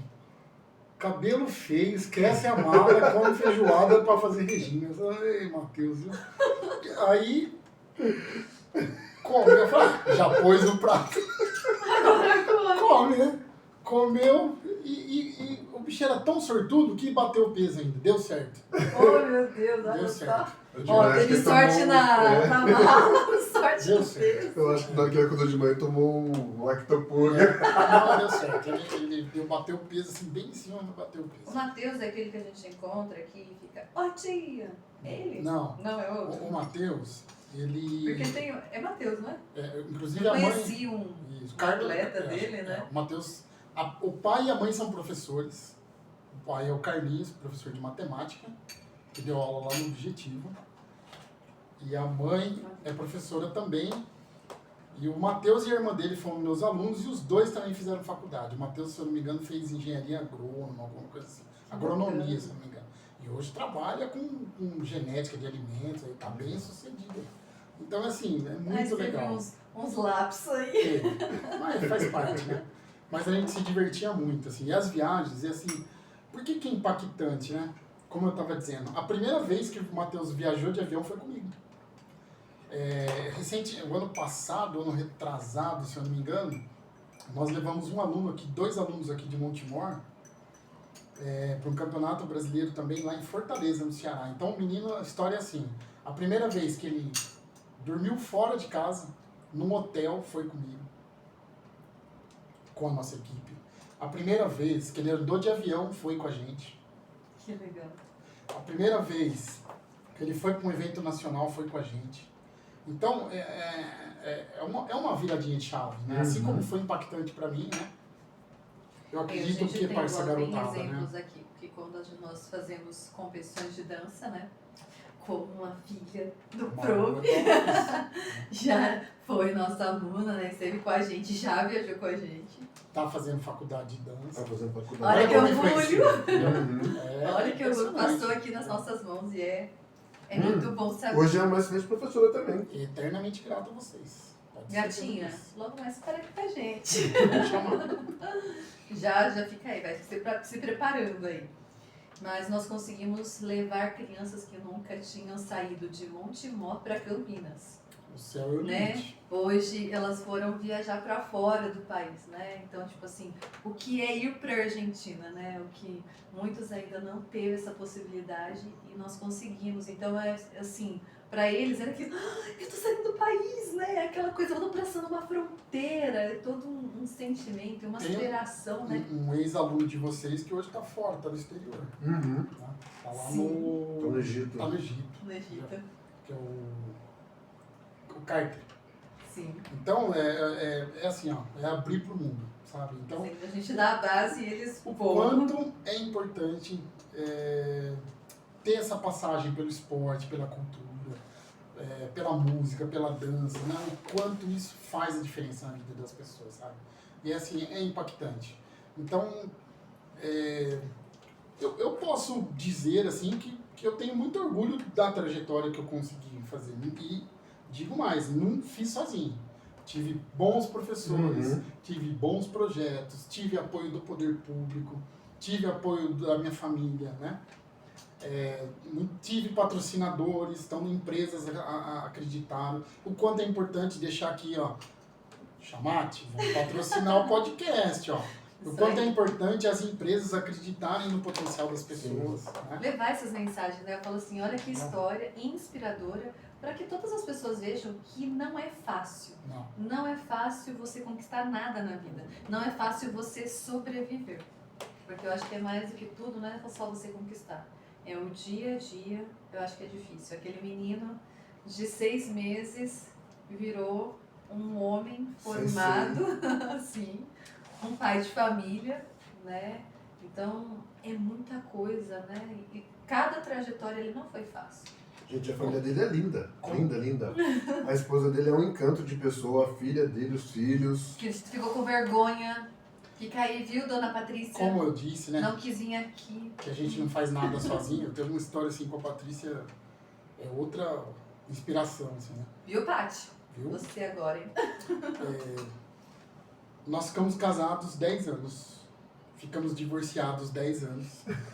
Cabelo feio, esquece a mala, come feijoada pra fazer regime. Eu falei, ei, Matheus, viu? Aí, come. Eu falei, já pôs no prato. Come, né? Comeu e o bicho era tão sortudo que bateu o peso ainda. Deu certo. Oh, meu Deus, olha Deu só. certo. Ó, teve sorte na mala, sorte Deu no certo. peso. Eu acho que na hora que ele acordou de manhã tomou um lactopurga. Não, deu certo. Ele bateu o peso assim, bem em cima, mas bateu o O peso. Matheus é aquele que a gente encontra aqui e fica, ó tia, é ele? Não. Não, é outro. O Matheus, ele... Porque tem, é Matheus, não é? Inclusive Eu a mãe... conheci um Isso, atleta dele, né? O Matheus... O pai e a mãe são professores. O pai é o Carlinhos, professor de matemática, que deu aula lá no Objetivo. E a mãe é professora também. E o Matheus e a irmã dele foram meus alunos e os dois também fizeram faculdade. O Matheus, se eu não me engano, fez engenharia agrônoma, alguma coisa assim. Agronomia, se eu não me engano. E hoje trabalha com genética de alimentos, aí tá bem sucedido. Então, assim, é muito legal. Uns lapsos aí. Mas faz parte, né? Mas a gente se divertia muito, assim. E as viagens, e assim, por que é impactante, né? Como eu estava dizendo, a primeira vez que o Matheus viajou de avião foi comigo. O ano passado, ano retrasado, se eu não me engano, nós levamos dois alunos aqui de Montemor, para um campeonato brasileiro também lá em Fortaleza, no Ceará. Então o menino, a história é assim, a primeira vez que ele dormiu fora de casa, num hotel, foi comigo, com a nossa equipe. A primeira vez que ele andou de avião, foi com a gente. Que legal. A primeira vez que ele foi para um evento nacional, foi com a gente. Então, é uma viradinha de chave, né? Assim como foi impactante para mim, né? Eu acredito que para essa garotada, tem exemplos né? aqui, porque quando nós fazemos competições de dança, né? como a filha do Uma prof, boa já foi nossa aluna, né? Esteve com a gente, já viajou com a gente. Tá fazendo faculdade de Tá dança. fazendo faculdade. Olha que como orgulho! influencia. Uhum. Olha que orgulho, impressionante. passou aqui nas nossas mãos e é muito bom saber. Hoje é uma excelente professora também. Eternamente grato a vocês. Pode ter certeza Gatinha, disso. logo mais para aqui com a gente. Vou chamar. Já fica aí, vai se preparando aí. Mas nós conseguimos levar crianças que nunca tinham saído de Montemor para Campinas, O céu é o né? limite. Hoje elas foram viajar para fora do país, né? Então, tipo assim, o que é ir para Argentina, né? O que muitos ainda não teve essa possibilidade e nós conseguimos. Então, é assim, para eles era que eu tô saindo do país, né? Aquela coisa, eu tô passando uma fronteira, é todo um sentimento, uma Tem aspiração, né? Um ex-aluno de vocês que hoje tá fora, tá no exterior. Uhum. Tá, tá lá Sim. Tô no Egito. Tá no Egito, No Egito. que é o Carter. Sim. Então, é assim, ó, é abrir pro mundo, sabe? Então, Sim, a gente dá a base e eles o voam. quanto é importante ter essa passagem pelo esporte, pela cultura, pela música, pela dança, né? O quanto isso faz a diferença na vida das pessoas, sabe? E assim, é impactante. Então, eu posso dizer assim que eu tenho muito orgulho da trajetória que eu consegui fazer. E digo mais, não fiz sozinho. Tive bons professores, tive bons projetos, tive apoio do poder público, tive apoio da minha família, né? Tive patrocinadores, então empresas acreditaram. O quanto é importante deixar aqui, ó, Chamate, vamos patrocinar o podcast, ó. O Isso quanto é aí. importante as empresas acreditarem no potencial das pessoas, né? Levar essas mensagens, né? Eu falo assim, olha que história inspiradora para que todas as pessoas vejam que não é fácil. Não. Não é fácil você conquistar nada na vida. Não é fácil você sobreviver. Porque eu acho que é mais do que tudo, não é só você conquistar. É o dia a dia, eu acho que é difícil. Aquele menino de 6 meses virou um homem formado, assim, um pai de família, né? Então, é muita coisa, né? E cada trajetória ele não foi fácil. Gente, a família dele é linda. Linda, linda. A esposa dele é um encanto de pessoa, a filha dele, os filhos. Que ficou com vergonha, fica aí, viu, dona Patrícia? Como eu disse, né? Não quis vir aqui. Que a gente não faz nada sozinho. Eu tenho uma história assim com a Patrícia, é outra inspiração, assim, né? Viu, Paty? Viu? Você agora, hein? Nós ficamos casados 10 anos. Ficamos divorciados 10 anos.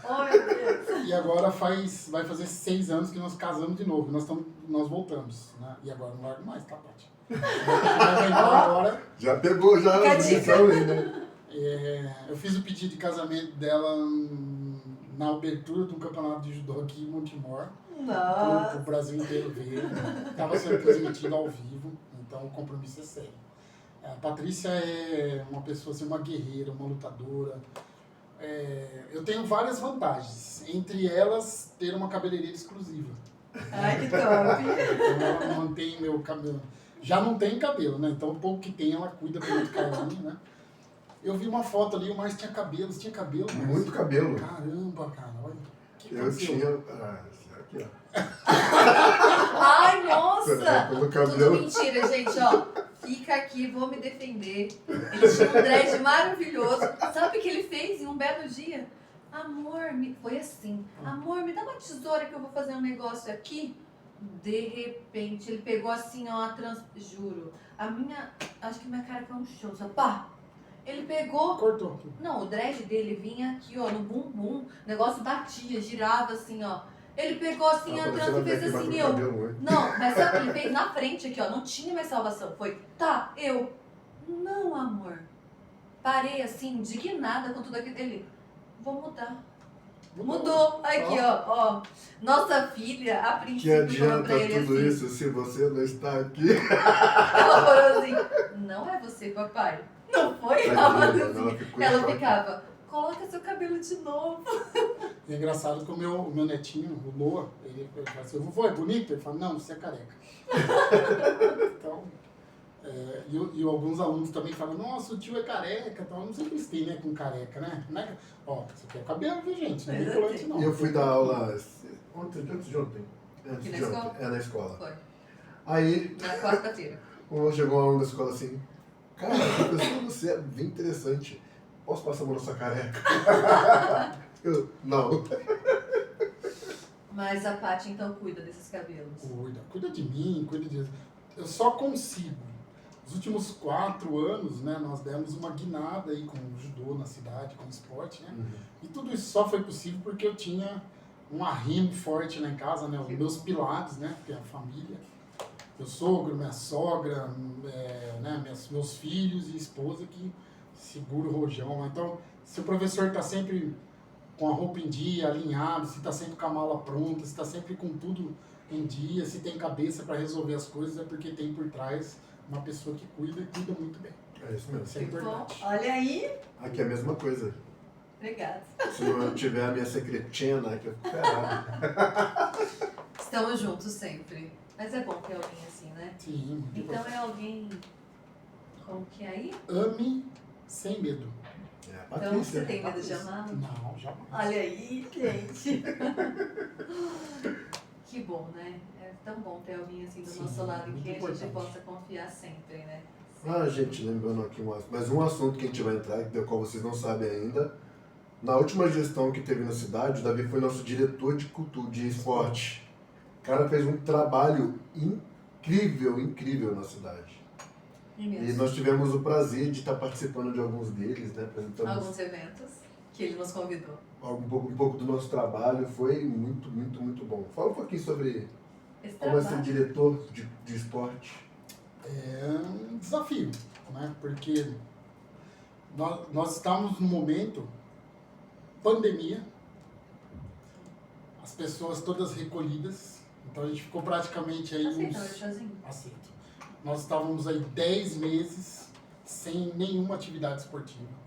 Oh, meu Deus. E agora vai fazer 6 anos que nós casamos de novo. Nós voltamos, né? E agora não largo mais, tá, Paty? Vai embora agora. Já pegou, já. Fica a a dica. missão aí, né? Eu fiz o pedido de casamento dela na abertura de um campeonato de judô aqui em Montemor. Nossa. O Brasil inteiro ver. Estava sendo transmitido ao vivo, então o compromisso é sério. A Patrícia é uma pessoa, assim, uma guerreira, uma lutadora. Eu tenho várias vantagens, entre elas ter uma cabeleireira exclusiva. Ai, que top. Então ela mantém meu cabelo. Já não tem cabelo, né? Então o pouco que tem ela cuida com muito carinho, né? Eu vi uma foto ali, o Márcio tinha cabelo. Você tinha cabelo, Márcio? Muito cabelo. Caramba, cara, olha. O que Eu aconteceu? tinha. Ah, aqui, ó. Ai, Você nossa. tá com o Tudo cabelo. mentira, gente, ó. Fica aqui, vou me defender. Ele tinha um dread maravilhoso. Sabe o que ele fez em um belo dia? Amor, foi assim. Amor, me dá uma tesoura que eu vou fazer um negócio aqui. De repente, ele pegou assim, ó, juro. Acho que minha cara caiu no chão, só pá. Ele pegou. Cortou aqui. Não, o dread dele vinha aqui, ó, no bumbum. O negócio batia, girava assim, ó. Ele pegou assim a trança e fez assim, eu. Não, mas sabe o que ele fez na frente aqui, ó? Não tinha mais salvação. Foi, tá, eu. Não, amor. Parei assim, indignada com tudo aquilo. Ele, vou mudar. Mudou. Aqui, ó. Nossa filha, a Que princípio, falou pra adianta ele tudo assim. isso se você não está aqui? Ela falou assim, não é você, papai. Não foi? Ela ficava, coloca seu cabelo de novo. E é engraçado que o meu netinho, o Noah, ele fala assim, vovô, é bonito? Ele fala, não, você é careca. Então, e alguns alunos também falam, nossa, o tio é careca, então não sei o que eles têm, né, com careca, né? Não é, ó, você quer cabelo, viu, gente? Não é implante, não. E eu fui dar aula antes de ontem. Antes Aqui na de ontem. escola? É, na escola. Foi. Aí, Na quarta-feira. chegou um aluno da escola assim, cara, professor, você é bem interessante. Posso passar a mão na sua careca? Eu, não. Mas a Paty, então, cuida desses cabelos. Cuida de mim, cuida de... Eu só consigo. Nos últimos 4 anos, né, nós demos uma guinada aí com o judô na cidade, com o esporte, né? E tudo isso só foi possível porque eu tinha um arrimo forte lá em casa, né? Os meus pilares, né? Que é a família. Meu sogro, minha sogra, né? Meus filhos e esposa que segura o rojão. Então, se o professor está sempre com a roupa em dia, alinhado, se está sempre com a mala pronta, se está sempre com tudo em dia, se tem cabeça para resolver as coisas, é porque tem por trás uma pessoa que cuida e cuida muito bem. É isso mesmo. Isso é Que bom. importante. Olha aí. Aqui é a mesma coisa. Obrigada. Se não tiver a minha secretina, que eu fico ferrado. Estamos juntos sempre. Mas é bom ter alguém assim, né? Sim. muito Então importante. é alguém... Como que é aí? Ame sem medo. É a Então Patrícia. você tem medo de amar? Não, jamais. Olha aí, gente. Que bom, né? É tão bom ter alguém assim do Sim, nosso lado muito que a gente importante. possa confiar sempre, né? Ah, gente, lembrando aqui mais um assunto que a gente vai entrar, do qual vocês não sabem ainda. Na última gestão que teve na cidade, o Davi foi nosso diretor de cultura, de esporte. O cara fez um trabalho incrível na cidade. E Imenso. nós tivemos o prazer de estar participando de alguns deles, né? Apresentamos Alguns eventos que ele nos convidou. um pouco do nosso trabalho. Foi muito bom. Fala um pouquinho sobre Esse como é ser trabalho. diretor de esporte. É um desafio, né? Porque nós estamos num momento, pandemia, as pessoas todas recolhidas, então a gente ficou praticamente aí Aceita, Chazinho? Aceito. Nós estávamos aí 10 meses sem nenhuma atividade esportiva.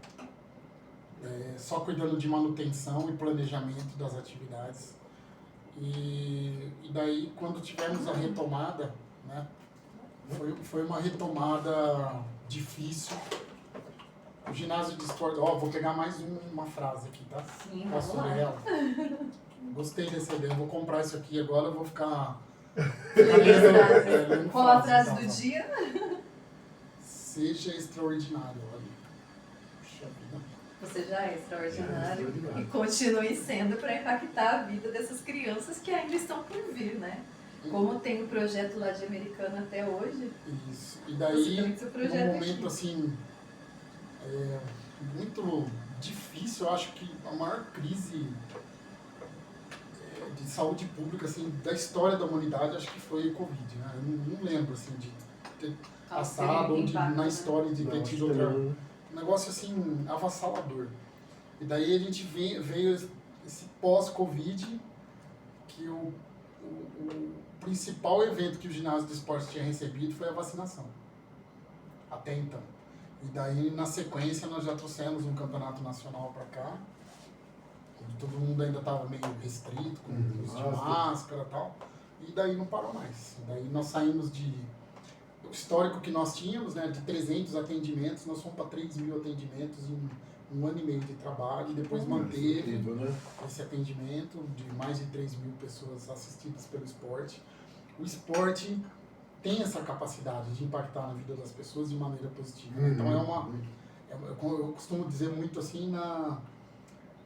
Só cuidando de manutenção e planejamento das atividades. E daí, quando tivemos a retomada, né, foi uma retomada difícil. O ginásio de esporte... Vou pegar mais uma frase aqui, tá? Sim, Posso vamos ler lá. ela? Gostei dessa ideia. Eu vou comprar isso aqui agora, eu vou ficar... lendo Qual a frases, frase do tá? dia? Seja extraordinário, olha. Puxa vida. Você já é extraordinário extraordinário. e continue sendo para impactar a vida dessas crianças que ainda estão por vir, né? Como tem o projeto lá de Americana até hoje, Isso. E você daí, também tem seu num projeto momento aqui. assim, muito difícil, eu acho que a maior crise de saúde pública assim, da história da humanidade, acho que foi o Covid, né? Eu não lembro assim, de ter passado ou na história de ter Não, tido acho que outra... não. Um negócio assim, avassalador. E daí a gente veio esse pós-Covid, que o principal evento que o ginásio de esporte tinha recebido foi a vacinação. Até então. E daí, na sequência, nós já trouxemos um campeonato nacional para cá, onde todo mundo ainda estava meio restrito, com uso de máscara e tal. E daí não parou mais. E daí nós saímos o histórico que nós tínhamos, né, de 300 atendimentos, nós fomos para 3.000 atendimentos em 1 ano e meio de trabalho, e depois manteve Incrível, né? esse atendimento de mais de 3.000 pessoas assistidas pelo esporte. O esporte tem essa capacidade de impactar na vida das pessoas de maneira positiva. Então eu costumo dizer muito assim,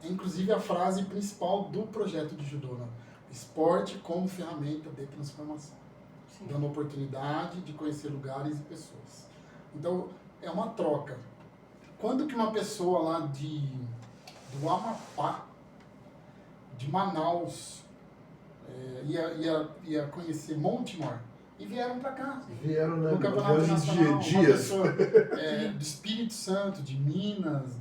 inclusive a frase principal do projeto de judô, né? Esporte como ferramenta de transformação, dando oportunidade de conhecer lugares e pessoas. Então é uma troca. Quando que uma pessoa lá do Amapá, de Manaus, ia conhecer Montemor e vieram para cá. Vieram, né? No Campeonato Viagem Nacional, de uma dias. pessoa, do Espírito Santo, de Minas,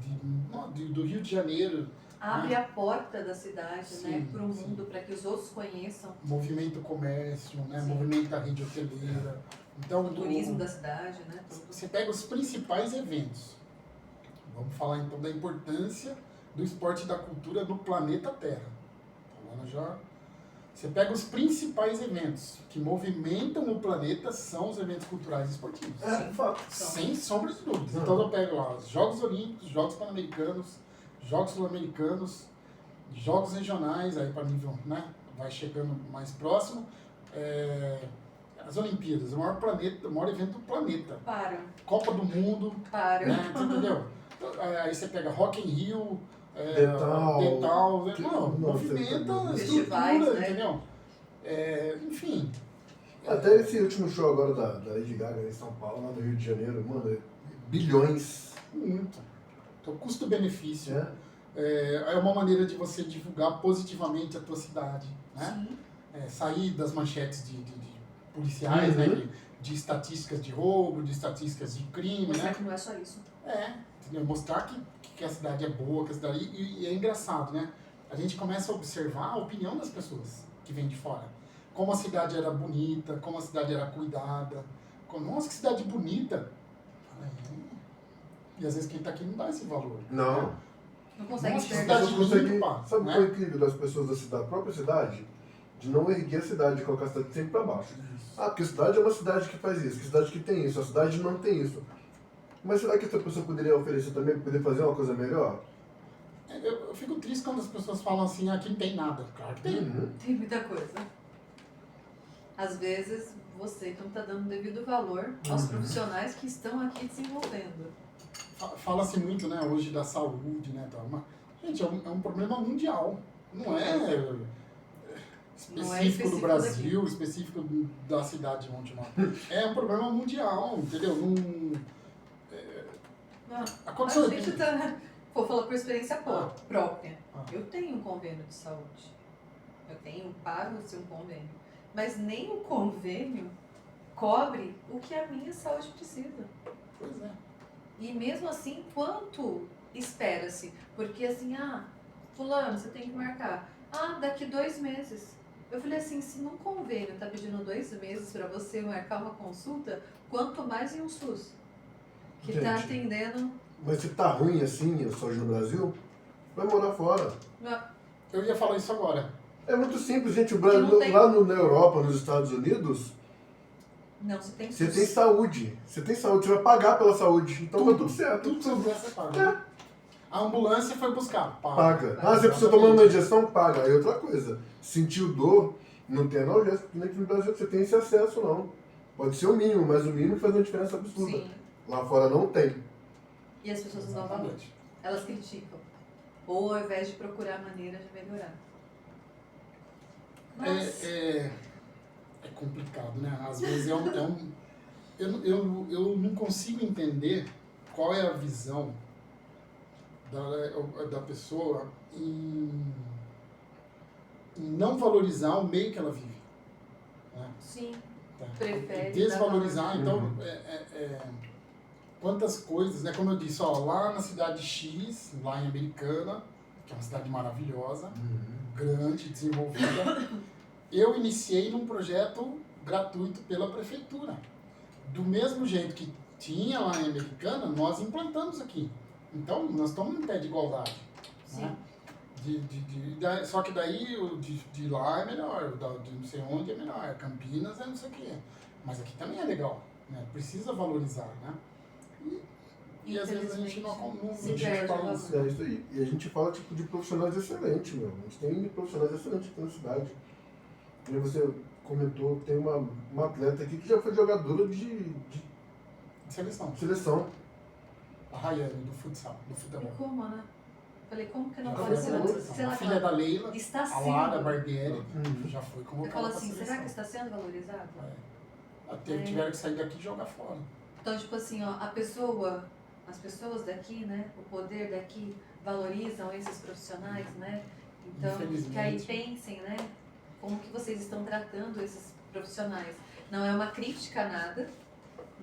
do Rio de Janeiro. Abre a porta da cidade, Sim, né, para o sim. mundo, para que os outros conheçam Movimento comércio, né, Sim. movimento da rede hoteleira. Então, o turismo da cidade, né? Tudo. você pega os principais eventos. Vamos falar então da importância do esporte e da cultura no planeta Terra. Falando já. Você pega os principais eventos que movimentam o planeta, são os eventos culturais e esportivos. É, fato. Sem sombra de dúvidas. Não. Então eu pego lá os Jogos Olímpicos, Jogos Pan-Americanos, Jogos Sul-Americanos, Jogos Regionais, aí para nível, né, vai chegando mais próximo. As Olimpíadas, o maior evento do planeta. Para. Copa do Mundo, Para. né? Você entendeu? Aí você pega Rock in Rio, Detal, não, movimenta a Festivais, estrutura, né? entendeu? Enfim. Até esse último show agora da Lady Gaga em São Paulo, lá no Rio de Janeiro, mano, bilhões. Muito. Então, custo-benefício. Né? É uma maneira de você divulgar positivamente a tua cidade, né? Sim. Sair das manchetes de policiais, Uhum. né? De estatísticas de roubo, de estatísticas de crime, Mostrar né? que não é só isso. Entendeu? Mostrar que a cidade é boa, que a cidade... E é engraçado, né? A gente começa a observar a opinião das pessoas que vêm de fora. Como a cidade era bonita, como a cidade era cuidada. Nossa, que cidade bonita! E às vezes quem está aqui não dá esse valor. Não. Né? Não consegue Nossa, enxergar. cidade Você consegue, limpa, sabe né? qual é o equilíbrio das pessoas da própria cidade? De não erguer a cidade, de colocar a cidade sempre para baixo. Ah, porque a cidade é uma cidade que faz isso, que a cidade que tem isso, a cidade não tem isso. Mas será que essa pessoa poderia oferecer também, poder fazer uma coisa melhor? Eu fico triste quando as pessoas falam assim, aqui não tem nada. Claro que tem. Uhum. Tem muita coisa. Às vezes, você não está dando devido valor aos profissionais que estão aqui desenvolvendo. Fala-se muito, né, hoje da saúde, né, tal. Mas, gente, é um problema mundial. Não é específico do Brasil, específico da cidade de Montemor. É um problema mundial, entendeu? Aconteceu. A gente tá... Vou falar por experiência própria. Ah. Eu tenho um convênio de saúde. Pago-se um convênio. Mas nem o convênio cobre o que a minha saúde precisa. Pois é. E mesmo assim, quanto espera-se? Porque assim, fulano, você tem que marcar. Daqui 2 meses. Eu falei assim, se no convênio tá pedindo 2 meses para você marcar uma consulta, quanto mais em um SUS? Que tá Gente. atendendo... Mas se tá ruim assim a saúde no Brasil, vai morar fora. Eu ia falar isso agora. É muito simples, gente. O Brasil, Não tem- lá na Europa, nos Estados Unidos, Não, você tem você SUS. tem saúde. Você tem saúde, você vai pagar pela saúde. Então tá tudo certo. Tudo que você fizer, você paga. A ambulância foi buscar. Paga. Você precisa tomar uma injeção? Paga. Aí outra coisa. Sentiu dor, não tem analgésico. Porque aqui no Brasil você tem esse acesso, não. Pode ser o mínimo, mas o mínimo faz uma diferença absurda. Sim. Lá fora não tem. E as pessoas não dão valor. Elas criticam. Ou ao invés de procurar maneiras de melhorar. Nossa. É complicado, né? Às vezes eu não consigo entender qual é a visão da pessoa em não valorizar o meio que ela vive. Né? Sim. Tá? Prefere Desvalorizar, dar então, Uhum. quantas coisas, né? Como eu disse, lá na cidade X, lá em Americana, que é uma cidade maravilhosa, grande, desenvolvida, eu iniciei num projeto gratuito pela prefeitura. Do mesmo jeito que tinha lá em Americana, nós implantamos aqui. Então, nós estamos em pé de igualdade. Sim. Né? Só que daí o de lá é melhor, o de não sei onde é melhor, Campinas é não sei o quê. Mas aqui também é legal, né? Precisa valorizar, né? E às vezes a gente não Se a gente perde fala o isso. É isso aí. E a gente fala tipo de profissionais excelentes, meu. A gente tem profissionais excelentes aqui na cidade. E você comentou que tem uma atleta aqui que já foi jogadora de Seleção. seleção. A Rayane, do futsal, do E futebol. como, né? Falei, como que não Já pode foi ser? seleção. Sei lá, A filha da Leila, está a Lara sendo. Barbieri, Uhum. já foi Eu convocada falo pra assim, seleção. será que está sendo valorizado? Tiveram que sair daqui e jogar fora. Então, tipo assim, as pessoas daqui, né, o poder daqui valorizam esses profissionais, né? Então, Infelizmente. que aí pensem, né, como que vocês estão tratando esses profissionais. Não é uma crítica a nada,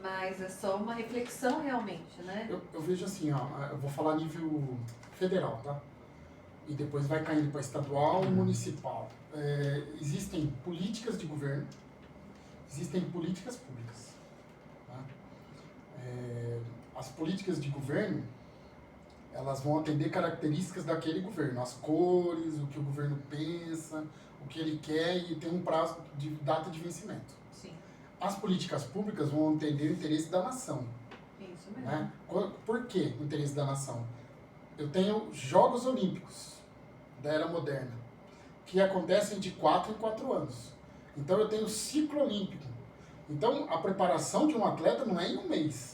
mas é só uma reflexão realmente, né? Eu vejo assim, eu vou falar a nível federal, tá? E depois vai caindo para estadual e municipal. Existem políticas de governo, existem políticas públicas. Tá? As políticas de governo, elas vão atender características daquele governo, as cores, o que o governo pensa, o que ele quer e tem um prazo de data de vencimento. Sim, As políticas públicas vão atender o interesse da nação. isso mesmo. Né? Por que o interesse da nação? Eu tenho Jogos Olímpicos da Era Moderna. que acontecem de 4 em 4 anos. Então eu tenho ciclo olímpico. Então a preparação de um atleta não é em um mês.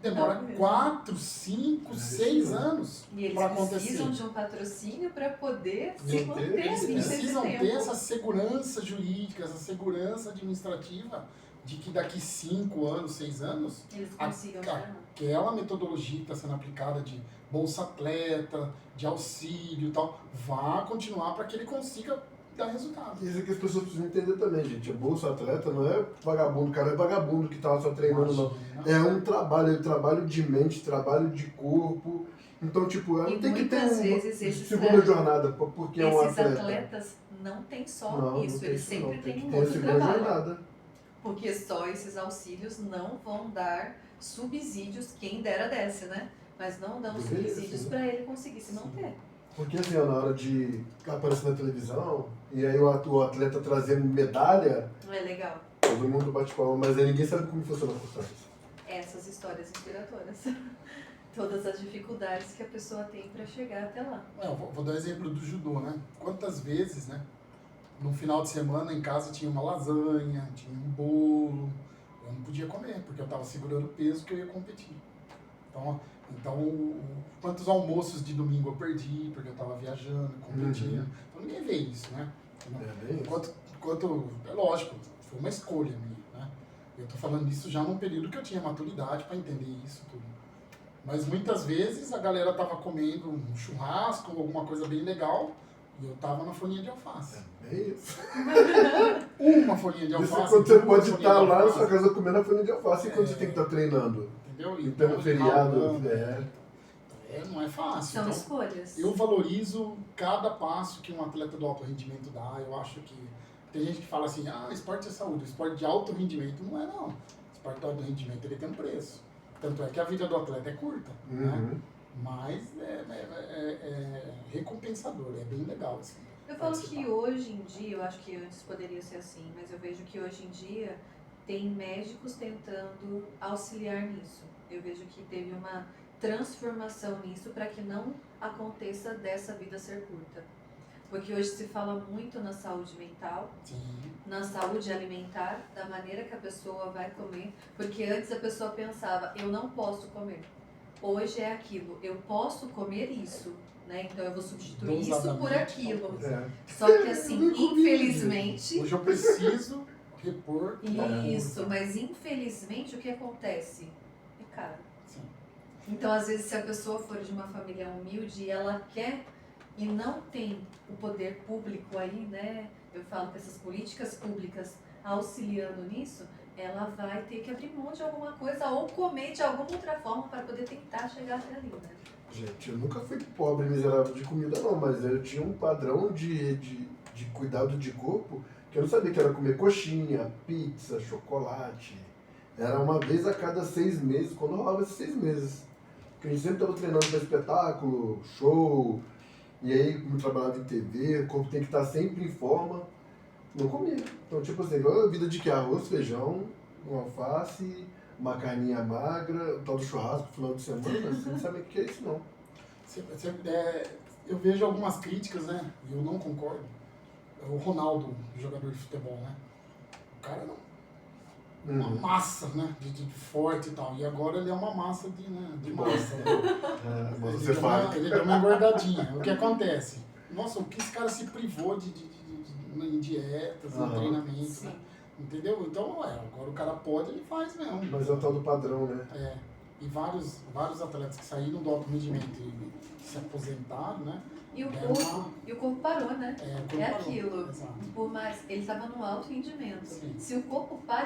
Demora Não mesmo. 4, 5, 6 anos E eles para precisam acontecer. de um patrocínio para poder se Manter, manter eles ali nesse Precisam tempo. ter essa segurança jurídica, essa segurança administrativa de que daqui 5 anos, 6 anos, Eles consigam a- chegar. aquela metodologia que está sendo aplicada de Bolsa Atleta, de auxílio e tal, vá continuar para que ele consiga dar resultado. Isso é que as pessoas precisam entender também, gente. A Bolsa Atleta não é vagabundo, o cara é vagabundo que tá só treinando, não. Imagina. É um trabalho, é trabalho de mente, trabalho de corpo. Então, tipo, ela E tem que ter muitas uma vezes esses segunda jornada, porque é um Esses atleta. atletas não têm só Não, isso, não tem eles isso não. sempre Tem têm que um ter a outro segunda trabalho. jornada. Porque só esses auxílios não vão dar subsídios, quem dera desse, né? Mas não dão Deveria, subsídios sim. para ele conseguir se manter. Porque assim, ó, na hora de aparecer na televisão, e aí o atleta trazendo medalha, Não é legal? todo mundo bate palma, mas aí ninguém sabe como funciona por trás. Essas histórias inspiradoras. Todas as dificuldades que a pessoa tem para chegar até lá. Eu vou dar um exemplo do judô, né? Quantas vezes, né? No final de semana em casa tinha uma lasanha, tinha um bolo. Eu não podia comer, porque eu estava segurando o peso que eu ia competir. Então, quantos almoços de domingo eu perdi, porque eu estava viajando, competindo. Uhum. Então ninguém vê isso, né? É bem isso. Enquanto, é lógico, foi uma escolha minha, né? Eu tô falando isso já num período que eu tinha maturidade para entender isso tudo. Mas muitas vezes a galera tava comendo um churrasco, alguma coisa bem legal, e eu tava na folhinha de alface. É bem isso. Uma folhinha de Isso alface. quando você duas pode folhinhas estar de lá na alface, sua casa comendo a folha de alface e quando você tem que estar treinando. entendeu? Então, feriado, ralando, é. não é fácil. São Então, escolhas. eu valorizo cada passo que um atleta do alto rendimento dá. Eu acho que tem gente que fala assim, esporte é saúde, esporte de alto rendimento. Não é, não. O esporte de alto rendimento ele tem um preço. Tanto é que a vida do atleta é curta, né? Uhum. Mas é recompensador, é bem legal. Assim, Eu falo participar. que hoje em dia, eu acho que antes poderia ser assim, mas eu vejo que hoje em dia tem médicos tentando auxiliar nisso. Eu vejo que teve uma transformação nisso para que não aconteça dessa vida ser curta. Porque hoje se fala muito na saúde mental, Sim. na saúde alimentar, da maneira que a pessoa vai comer. Porque antes a pessoa pensava, eu não posso comer. Hoje é aquilo, eu posso comer isso, né? Então eu vou substituir isso por Dosadamente, aquilo. talvez. É. Só que assim, Eu comi. infelizmente, Hoje eu preciso repor. isso, mas infelizmente o que acontece? É caro. Sim. Então às vezes se a pessoa for de uma família humilde e ela quer e não tem o poder público aí, né? Eu falo que essas políticas públicas auxiliando nisso, ela vai ter que abrir mão de alguma coisa ou comer de alguma outra forma para poder tentar chegar até ali, né? Gente, eu nunca fui pobre, miserável de comida não, mas eu tinha um padrão de cuidado de corpo que eu não sabia que era comer coxinha, pizza, chocolate. Era uma vez a cada 6 meses, quando rolava esses 6 meses. Porque a gente sempre estava treinando para espetáculo, show, e aí como eu trabalhava em TV, o corpo tem que estar sempre em forma. Não comia. Então, tipo assim, igual a vida de que arroz, feijão, um alface, uma carninha magra, o tal do churrasco no final de semana, você não sabe o que é isso não. Eu vejo algumas críticas, né? E eu não concordo. O Ronaldo, jogador de futebol, né? O cara não. Uma massa, né? De forte e tal. E agora ele é uma massa de massa. Né? É, mas Ele você deu fala. ele deu uma engordadinha. O que acontece? Nossa, o que esse cara se privou em dietas, em Aham. treinamentos, Sim. né? Entendeu? Então, agora o cara pode, ele faz mesmo. Mas é o tal do padrão, né? E vários atletas que saíram do alto rendimento e se aposentaram, né? E o É corpo parou, né? o corpo É parou. aquilo. Exato. Por mais ele estava no alto rendimento. Sim. Se o corpo para